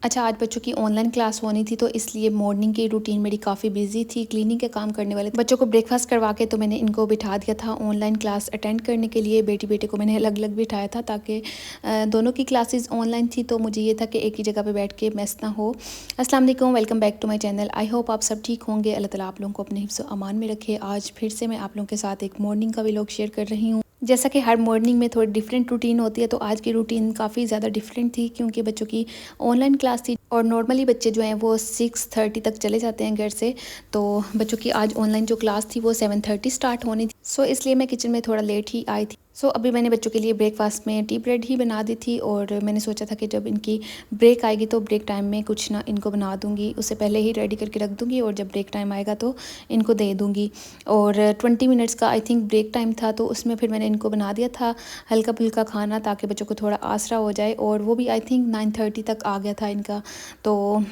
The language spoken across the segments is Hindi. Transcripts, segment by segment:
अच्छा, आज बच्चों की ऑनलाइन क्लास होनी थी तो इसलिए मॉर्निंग की रूटीन मेरी काफ़ी बिजी थी। क्लीनिंग के काम करने वाले थे। बच्चों को ब्रेकफास्ट करवा के तो मैंने इनको बिठा दिया था ऑनलाइन क्लास अटेंड करने के लिए। बेटे को मैंने अलग अलग बिठाया था ताकि दोनों की क्लासेस ऑनलाइन थी, तो मुझे ये था कि एक ही जगह पे बैठ के मिस ना हो। अस्सलाम वालेकुम, welcome back to my channel. I hope आप सब ठीक होंगे। अल्लाह ताला आप लोगों को अपने हिफ्ज़ अमान में रखे। आज फिर से मैं आप लोगों के साथ एक मॉर्निंग का व्लॉग शेयर कर रही हूँ। जैसा कि हर मॉर्निंग में थोड़ी डिफरेंट रूटीन होती है, तो आज की रूटीन काफ़ी ज़्यादा डिफरेंट थी क्योंकि बच्चों की ऑनलाइन क्लास थी और नॉर्मली बच्चे जो हैं वो 6:30 तक चले जाते हैं घर से। तो बच्चों की आज ऑनलाइन जो क्लास थी वो 7:30 स्टार्ट होनी थी। सो इसलिए मैं किचन में थोड़ा लेट ही आई थी। सो अभी मैंने बच्चों के लिए ब्रेकफास्ट में टी ब्रेड ही बना दी थी और मैंने सोचा था कि जब इनकी ब्रेक आएगी तो ब्रेक टाइम में कुछ ना इनको बना दूंगी, उससे पहले ही रेडी करके रख दूंगी और जब ब्रेक टाइम आएगा तो इनको दे दूंगी। और 20 मिनट्स का आई थिंक ब्रेक टाइम था, तो उसमें फिर मैंने इनको बना दिया था हल्का फुल्का खाना ताकि बच्चों को थोड़ा आसरा हो जाए। और वो भी आई थिंक 9:30 तक आ गया था इनका। तो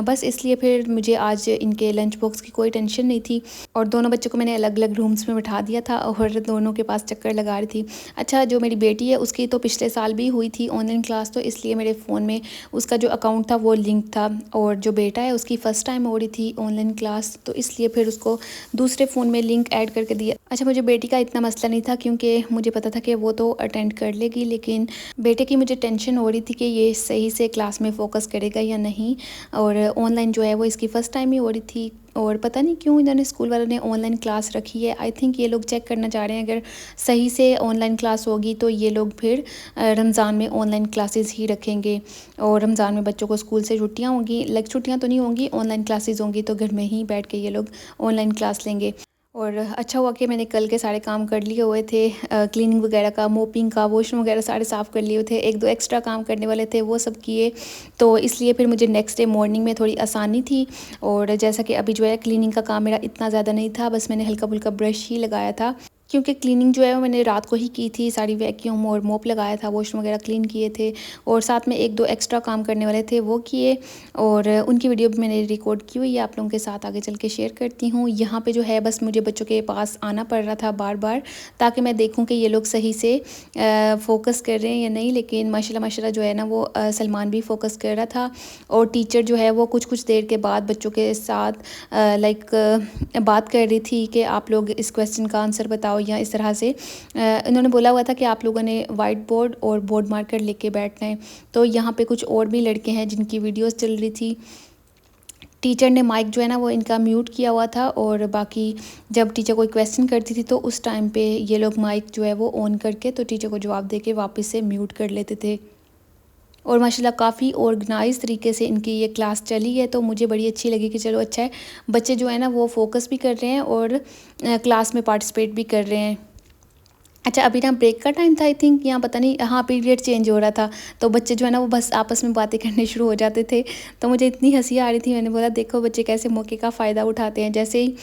बस इसलिए फिर मुझे आज इनके लंच बॉक्स की कोई टेंशन नहीं थी। और दोनों बच्चों को मैंने अलग अलग रूम्स में बिठा दिया था और दोनों के पास चक्कर लगा रही थी। अच्छा, जो मेरी बेटी है उसकी तो पिछले साल भी हुई थी ऑनलाइन क्लास, तो इसलिए मेरे फ़ोन में उसका जो अकाउंट था वो लिंक था। और जो बेटा है उसकी फ़र्स्ट टाइम हो रही थी ऑनलाइन क्लास, तो इसलिए फिर उसको दूसरे फ़ोन में लिंक ऐड करके दिया। अच्छा, मुझे बेटी का इतना मसला नहीं था क्योंकि मुझे पता था कि वो तो अटेंड कर लेगी, लेकिन बेटे की मुझे टेंशन हो रही थी कि ये सही से क्लास में फ़ोकस करेगा या नहीं। और ऑनलाइन जो है वो इसकी फ़र्स्ट टाइम ही हो रही थी और पता नहीं क्यों इन्होंने स्कूल वालों ने ऑनलाइन क्लास रखी है। आई थिंक ये लोग चेक करना चाह रहे हैं अगर सही से ऑनलाइन क्लास होगी तो ये लोग फिर रमज़ान में ऑनलाइन क्लासेस ही रखेंगे। और रमज़ान में बच्चों को स्कूल से छुट्टियां होंगी, लाइक छुट्टियां तो नहीं होंगी, ऑनलाइन क्लासेस होंगी, तो घर में ही बैठ के ये लोग ऑनलाइन क्लास लेंगे। और अच्छा हुआ कि मैंने कल के सारे काम कर लिए हुए थे, क्लीनिंग वगैरह का, मोपिंग का, वॉशरूम वगैरह सारे साफ़ कर लिए हुए थे। एक दो एक्स्ट्रा काम करने वाले थे वो सब किए, तो इसलिए फिर मुझे नेक्स्ट डे मॉर्निंग में थोड़ी आसानी थी। और जैसा कि अभी जो है क्लीनिंग का काम मेरा इतना ज़्यादा नहीं था, बस मैंने हल्का फुल्का ब्रश ही लगाया था क्योंकि क्लीनिंग जो है वो मैंने रात को ही की थी। सारी वैक्यूम और मोप लगाया था, वॉशरूम वगैरह क्लीन किए थे और साथ में एक दो एक्स्ट्रा काम करने वाले थे वो किए। और उनकी वीडियो भी मैंने रिकॉर्ड की हुई है, आप लोगों के साथ आगे चल के शेयर करती हूँ। यहाँ पे जो है बस मुझे बच्चों के पास आना पड़ रहा था बार बार ताकि मैं देखूँ कि ये लोग सही से फोकस कर रहे हैं या नहीं। लेकिन माशाल्लाह जो है ना वो सलमान भी फोकस कर रहा था। और टीचर जो है वो कुछ कुछ देर के बाद बच्चों के साथ लाइक बात कर रही थी कि आप लोग इस क्वेश्चन का आंसर बताओ, या इस तरह से इन्होंने बोला हुआ था कि आप लोगों ने वाइट बोर्ड और बोर्ड मार्कर लेके बैठना है। तो यहाँ पे कुछ और भी लड़के हैं जिनकी वीडियोस चल रही थी। टीचर ने माइक जो है ना वो इनका म्यूट किया हुआ था और बाकी जब टीचर कोई क्वेश्चन करती थी तो उस टाइम पे ये लोग माइक जो है वो ऑन करके तो टीचर को जवाब दे के वापस से म्यूट कर लेते थे। और माशाल्लाह काफ़ी ऑर्गेनाइज तरीके से इनकी ये क्लास चली है, तो मुझे बड़ी अच्छी लगी कि चलो अच्छा है, बच्चे जो है ना वो फोकस भी कर रहे हैं और क्लास में पार्टिसिपेट भी कर रहे हैं। अच्छा, अभी ना ब्रेक का टाइम था आई थिंक, यहाँ पता नहीं, हाँ पीरियड चेंज हो रहा था, तो बच्चे जो है ना वो बस आपस में बातें करने शुरू हो जाते थे। तो मुझे इतनी हंसी आ रही थी, मैंने बोला देखो बच्चे कैसे मौके का फ़ायदा उठाते हैं। जैसे ही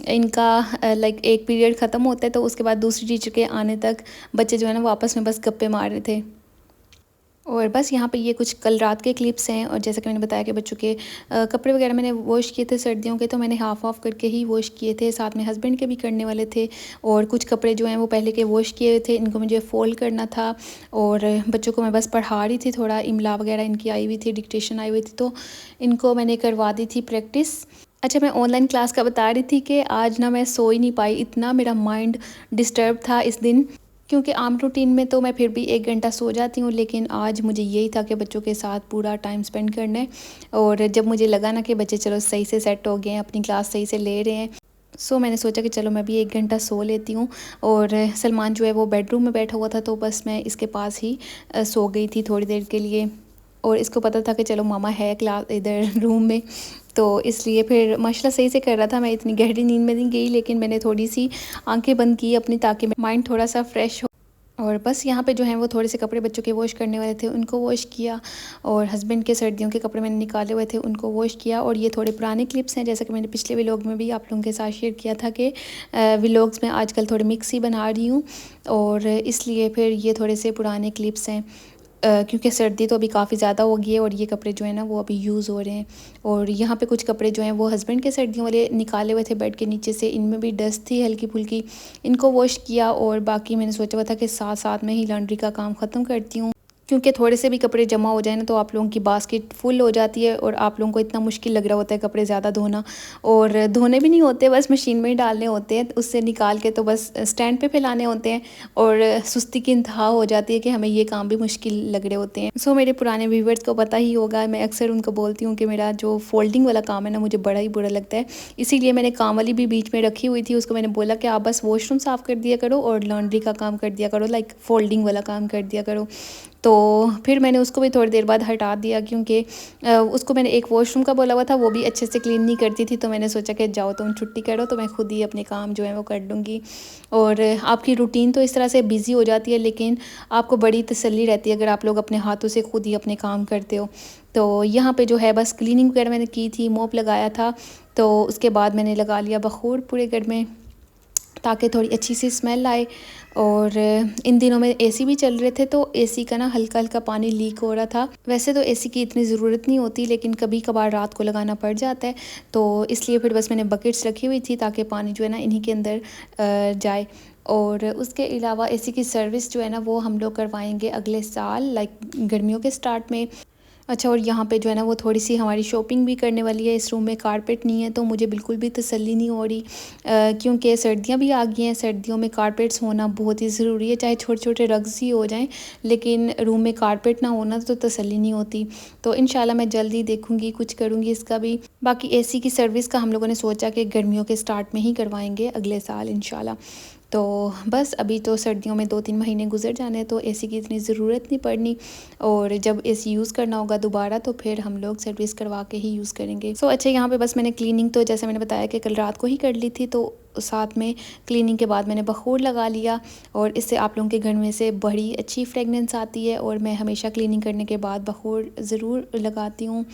इनका लाइक एक पीरियड ख़त्म होता है तो उसके बाद दूसरी टीचर के आने तक बच्चे जो है ना वो आपस में बस गप्पे मार रहे थे। और बस यहाँ पे ये कुछ कल रात के क्लिप्स हैं। और जैसा कि मैंने बताया कि बच्चों के कपड़े वगैरह मैंने वॉश किए थे सर्दियों के, तो मैंने हाफ़ ऑफ करके ही वॉश किए थे, साथ में हस्बैंड के भी करने वाले थे। और कुछ कपड़े जो हैं वो पहले के वॉश किए हुए थे, इनको मुझे फ़ोल्ड करना था। और बच्चों को मैं बस पढ़ा रही थी, थोड़ा इमला वगैरह इनकी आई हुई थी, डिक्टेशन आई हुई थी, तो इनको मैंने करवा दी थी प्रैक्टिस। अच्छा, मैं ऑनलाइन क्लास का बता रही थी कि आज ना मैं सो ही नहीं पाई, इतना मेरा माइंड डिस्टर्ब था इस दिन। क्योंकि आम रूटीन में तो मैं फिर भी 1 घंटा सो जाती हूँ, लेकिन आज मुझे यही था कि बच्चों के साथ पूरा टाइम स्पेंड करना है। और जब मुझे लगा ना कि बच्चे चलो सही से सेट हो गए हैं, अपनी क्लास सही से ले रहे हैं, सो मैंने सोचा कि चलो मैं भी 1 घंटा सो लेती हूँ। और सलमान जो है वो बेडरूम में बैठा हुआ था, तो बस मैं इसके पास ही सो गई थी थोड़ी देर के लिए। और इसको पता था कि चलो मामा है क्लास इधर रूम में, तो इसलिए फिर माशाल्लाह सही से कर रहा था। मैं इतनी गहरी नींद में नहीं गई, लेकिन मैंने थोड़ी सी आंखें बंद की अपनी ताकि माइंड थोड़ा सा फ्रेश हो। और बस यहाँ पे जो हैं वो थोड़े से कपड़े बच्चों के वॉश करने वाले थे, उनको वॉश किया। और हस्बैंड के सर्दियों के कपड़े मैंने निकाले हुए थे, उनको वॉश किया। और ये थोड़े पुराने क्लिप्स हैं, जैसा कि मैंने पिछले व्लॉग में भी आप लोगों के साथ शेयर किया था कि व्लॉग्स में आजकल थोड़े मिक्स ही बना रही हूँ, और इसलिए फिर ये थोड़े से पुराने क्लिप्स हैं। क्योंकि सर्दी तो अभी काफ़ी ज़्यादा हो गई है और ये कपड़े जो है ना वो अभी यूज़ हो रहे हैं। और यहाँ पे कुछ कपड़े जो हैं वो हस्बैंड के सर्दियों वाले निकाले हुए थे बेड के नीचे से, इनमें भी डस्ट थी हल्की फुल्की, इनको वॉश किया। और बाकी मैंने सोचा हुआ था कि साथ साथ में ही लॉन्ड्री का काम ख़त्म करती हूँ। क्योंकि थोड़े से भी कपड़े जमा हो जाए ना तो आप लोगों की बास्केट फुल हो जाती है और आप लोगों को इतना मुश्किल लग रहा होता है कपड़े ज़्यादा धोना। और धोने भी नहीं होते, बस मशीन में ही डालने होते हैं, उससे निकाल के तो बस स्टैंड पे फैलाने होते हैं। और सुस्ती की इंतहा हो जाती है कि हमें ये काम भी मुश्किल लग रहे होते हैं। सो मेरे पुराने व्यूवर्स को पता ही होगा, मैं अक्सर उनको बोलती हूँ कि मेरा जो फोल्डिंग वाला काम है ना मुझे बड़ा ही बुरा लगता है। इसीलिए मैंने काम वाली भी बीच में रखी हुई थी, उसको मैंने बोला कि आप बस वॉशरूम साफ़ कर दिया करो और लॉन्ड्री का काम कर दिया करो, लाइक फोल्डिंग वाला काम कर दिया करो। तो फिर मैंने उसको भी थोड़ी देर बाद हटा दिया, क्योंकि उसको मैंने एक वॉशरूम का बोला हुआ था, वो भी अच्छे से क्लीन नहीं करती थी। तो मैंने सोचा कि जाओ तुम छुट्टी करो, तो मैं खुद ही अपने काम जो है वो कर लूँगी। और आपकी रूटीन तो इस तरह से बिज़ी हो जाती है, लेकिन आपको बड़ी तसल्ली रहती है अगर आप लोग अपने हाथों से खुद ही अपने काम करते हो। तो यहाँ पे जो है बस क्लीनिंग वगैरह मैंने की थी, मोप लगाया था। तो उसके बाद मैंने लगा लिया बखूर पूरे घर में, ताकि थोड़ी अच्छी सी स्मेल आए। और इन दिनों में एसी भी चल रहे थे, तो एसी का ना हल्का हल्का पानी लीक हो रहा था। वैसे तो एसी की इतनी ज़रूरत नहीं होती, लेकिन कभी कभार रात को लगाना पड़ जाता है। तो इसलिए फिर बस मैंने बकेट्स रखी हुई थी ताकि पानी जो है ना इन्हीं के अंदर जाए। और उसके अलावा एसी की सर्विस जो है ना वो हम लोग करवाएंगे अगले साल, लाइक गर्मियों के स्टार्ट में। अच्छा, और यहाँ पे जो है ना वो थोड़ी सी हमारी शॉपिंग भी करने वाली है। इस रूम में कारपेट नहीं है, तो मुझे बिल्कुल भी तसल्ली नहीं हो रही, क्योंकि सर्दियाँ भी आ गई हैं। सर्दियों में कारपेट्स होना बहुत ही ज़रूरी है, चाहे छोटे छोटे रग्स ही हो जाएं, लेकिन रूम में कारपेट ना होना तो तसल्ली नहीं होती। तो इंशाल्लाह मैं जल्दी देखूँगी, कुछ करूँगी इसका भी। बाकी एसी की सर्विस का हम लोगों ने सोचा कि गर्मियों के स्टार्ट में ही करवाएंगे अगले साल इंशाल्लाह। तो बस अभी तो सर्दियों में 2-3 महीने गुजर जाने हैं, तो एसी की इतनी ज़रूरत नहीं पड़नी। और जब एसी यूज़ करना होगा दोबारा तो फिर हम लोग सर्विस करवा के ही यूज़ करेंगे। सो अच्छा, यहाँ पे बस मैंने क्लीनिंग तो जैसे मैंने बताया कि कल रात को ही कर ली थी, तो साथ में क्लीनिंग के बाद मैंने बखूर लगा लिया। और इससे आप लोगों के घर में से बड़ी अच्छी फ्रेगनेंस आती है, और मैं हमेशा क्लीनिंग करने के बाद बखूर ज़रूर लगाती हूँ।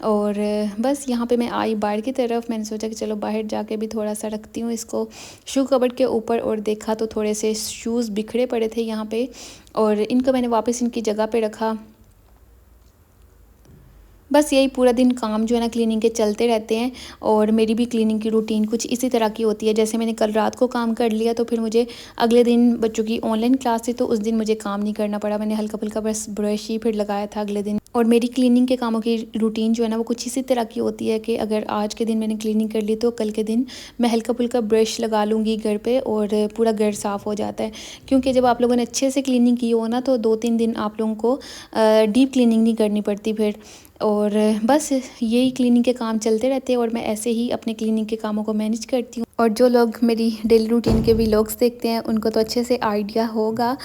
और बस यहाँ पे मैं आई बाहर की तरफ, मैंने सोचा कि चलो बाहर जाके भी थोड़ा सा रखती हूँ इसको शू कबर्ड के ऊपर। और देखा तो थोड़े से शूज़ बिखरे पड़े थे यहाँ पे, और इनको मैंने वापस इनकी जगह पे रखा। बस यही पूरा दिन काम जो है ना क्लीनिंग के चलते रहते हैं। और मेरी भी क्लीनिंग की रूटीन कुछ इसी तरह की होती है। जैसे मैंने कल रात को काम कर लिया, तो फिर मुझे अगले दिन बच्चों की ऑनलाइन क्लास थी, तो उस दिन मुझे काम नहीं करना पड़ा। मैंने हल्का फुल्का बस ब्रश ही फिर लगाया था अगले दिन। और मेरी क्लीनिंग के कामों की रूटीन जो है ना वो कुछ इसी तरह की होती है कि अगर आज के दिन मैंने क्लीनिंग कर ली, तो कल के दिन मैं हल्का फुल्का ब्रश लगा लूँगी घर पे, और पूरा घर साफ़ हो जाता है। क्योंकि जब आप लोगों ने अच्छे से क्लीनिंग की हो ना, तो 2-3 दिन आप लोगों को डीप क्लीनिंग नहीं करनी पड़ती फिर। और बस यही क्लीनिंग के काम चलते रहते हैं, और मैं ऐसे ही अपने क्लीनिंग के कामों को मैनेज करती हूँ। और जो लोग मेरी डेली रूटीन के व्लॉग्स देखते हैं उनको तो अच्छे से आइडिया होगा।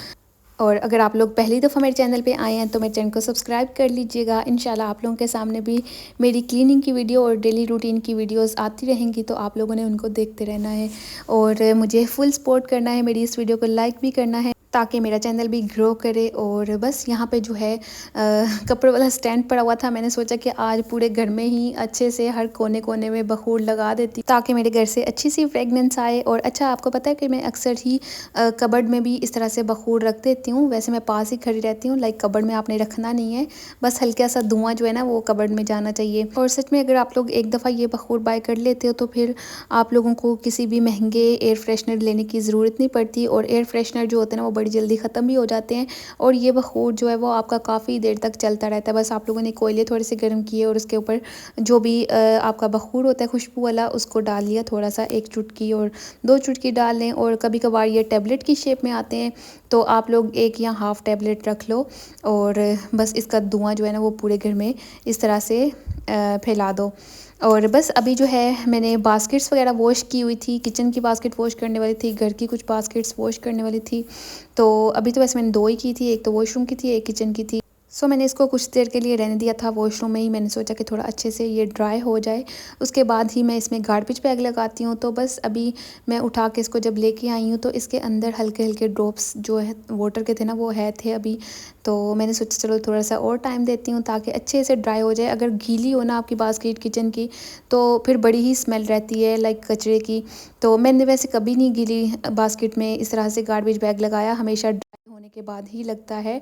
और अगर आप लोग पहली दफ़ा मेरे चैनल पे आए हैं तो मेरे चैनल को सब्सक्राइब कर लीजिएगा। इंशाल्लाह आप लोगों के सामने भी मेरी क्लीनिंग की वीडियो और डेली रूटीन की वीडियोस आती रहेंगी, तो आप लोगों ने उनको देखते रहना है। और मुझे फुल सपोर्ट करना है, मेरी इस वीडियो को लाइक भी करना है, ताकि मेरा चैनल भी ग्रो करे। और बस यहाँ पे जो है कपड़े वाला स्टैंड पड़ा हुआ था, मैंने सोचा कि आज पूरे घर में ही अच्छे से हर कोने कोने में बखूर लगा देती, ताकि मेरे घर से अच्छी सी फ्रेगनेंस आए। और अच्छा, आपको पता है कि मैं अक्सर ही कबर्ड में भी इस तरह से बखूर रख देती हूँ। वैसे मैं पास ही खड़ी रहती हूँ, लाइक कबर्ड में आपने रखना नहीं है, बस हल्का सा धुआं जो है ना वो कबर्ड में जाना चाहिए। और सच में अगर आप लोग एक दफ़ा ये बखूर बाय कर लेते हो, तो फिर आप लोगों को किसी भी महंगे एयर फ्रेशनर लेने की ज़रूरत नहीं पड़ती। और एयर फ्रेशनर जो होते हैं ना वो बड़ी जल्दी ख़त्म भी हो जाते हैं, और ये बखूर जो है वो आपका काफ़ी देर तक चलता रहता है। बस आप लोगों ने कोयले थोड़े से गर्म किए और उसके ऊपर जो भी आपका बखूर होता है खुशबू वाला, उसको डाल लिया थोड़ा सा, 1 चुटकी और 2 चुटकी डाल लें। और कभी कभार ये टैबलेट की शेप में आते हैं, तो आप लोग 1 या हाफ़ टैबलेट रख लो, और बस इसका धुआं जो है ना वो पूरे घर में इस तरह से फैला दो। और बस अभी जो है मैंने बास्केट्स वगैरह वॉश की हुई थी, किचन की बास्केट वॉश करने वाली थी, घर की कुछ बास्केट्स वॉश करने वाली थी। तो अभी तो वैसे मैंने 2 ही की थी, एक तो वॉशरूम की थी, एक किचन की थी। सो मैंने इसको कुछ देर के लिए रहने दिया था वॉशरूम में ही। मैंने सोचा कि थोड़ा अच्छे से ये ड्राई हो जाए, उसके बाद ही मैं इसमें गार्बेज बैग लगाती हूँ। तो बस अभी मैं उठा के इसको जब लेके आई हूँ, तो इसके अंदर हल्के हल्के ड्रॉप्स जो है वाटर के थे ना वो थे अभी। तो मैंने सोचा चलो थोड़ा सा और टाइम देती हूँ ताकि अच्छे से ड्राई हो जाए। अगर गीली हो ना आपकी बास्केट किचन की, तो फिर बड़ी ही स्मेल रहती है लाइक कचरे की। तो मैंने वैसे कभी नहीं गीली बास्केट में इस तरह से गार्बेज बैग लगाया, हमेशा ड्राई होने के बाद ही लगता है।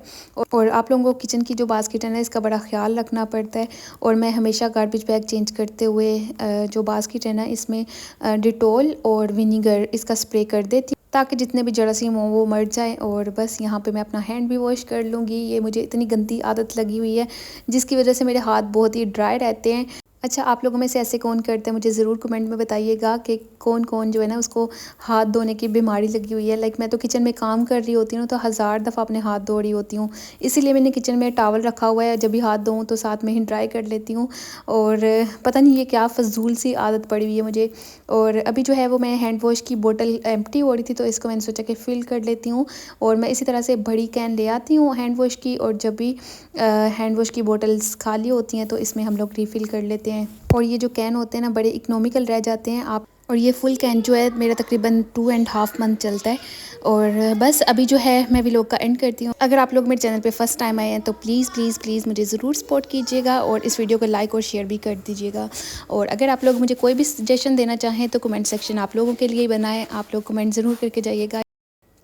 और आप लोगों को किचन की जो बास्केट है ना इसका बड़ा ख्याल रखना पड़ता है। और मैं हमेशा गार्बेज बैग चेंज करते हुए जो बास्केट है ना इसमें डिटॉल और विनीगर इसका स्प्रे कर देती हूँ। ताकि जितने भी जरासीम हों वो मर जाएं। और बस यहाँ पे मैं अपना हैंड भी वॉश कर लूँगी। ये मुझे इतनी गंदी आदत लगी हुई है जिसकी वजह से मेरे हाथ बहुत ही ड्राई रहते हैं। अच्छा, आप लोगों में से ऐसे कौन करते हैं, मुझे ज़रूर कमेंट में बताइएगा कि कौन कौन जो है ना उसको हाथ धोने की बीमारी लगी हुई है। लाइक मैं तो किचन में काम कर रही होती हूँ तो हज़ार दफ़ा अपने हाथ धो रही होती हूँ, इसीलिए मैंने किचन में टॉवल रखा हुआ है। जब भी हाथ धोऊँ तो साथ में ही ड्राई कर लेती हूँ। और पता नहीं ये क्या फ़जूल सी आदत पड़ी हुई है मुझे। और अभी जो है वो मैं हैंड वॉश की बोतल एम्प्टी हो रही थी तो इसको मैंने सोचा कि फ़िल कर लेती हूँ। और मैं इसी तरह से बड़ी कैन ले आती हूँ हैंड वॉश की, और जब भी हैंड वॉश की बोतल्स खाली होती हैं तो इसमें हम लोग रीफ़िल कर लेते हैं। और ये जो कैन होते हैं ना बड़े इकोनॉमिकल रह जाते हैं आप। और ये फुल कैन जो है मेरा तकरीबन 2.5 मंथ चलता है। और बस अभी जो है मैं व्लॉग का एंड करती हूँ। अगर आप लोग मेरे चैनल पे फर्स्ट टाइम आए हैं तो प्लीज़ प्लीज़ प्लीज़ मुझे ज़रूर सपोर्ट कीजिएगा और इस वीडियो को लाइक और शेयर भी कर दीजिएगा। और अगर आप लोग मुझे कोई भी सजेशन देना चाहें तो कमेंट सेक्शन आप लोगों के लिए ही बनाएं। आप लोग कमेंट ज़रूर करके जाइएगा,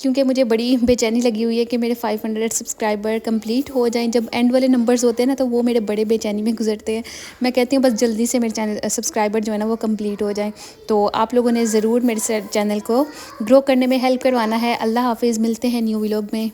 क्योंकि मुझे बड़ी बेचैनी लगी हुई है कि मेरे 500 सब्सक्राइबर कंप्लीट हो जाएं। जब एंड वाले नंबर्स होते हैं ना तो वो मेरे बड़े बेचैनी में गुजरते हैं। मैं कहती हूँ बस जल्दी से मेरे चैनल सब्सक्राइबर जो है ना वो कंप्लीट हो जाएं। तो आप लोगों ने ज़रूर मेरे चैनल को ग्रो करने में हेल्प करवाना है। अल्लाह हाफिज़, मिलते हैं न्यू व्लॉग में।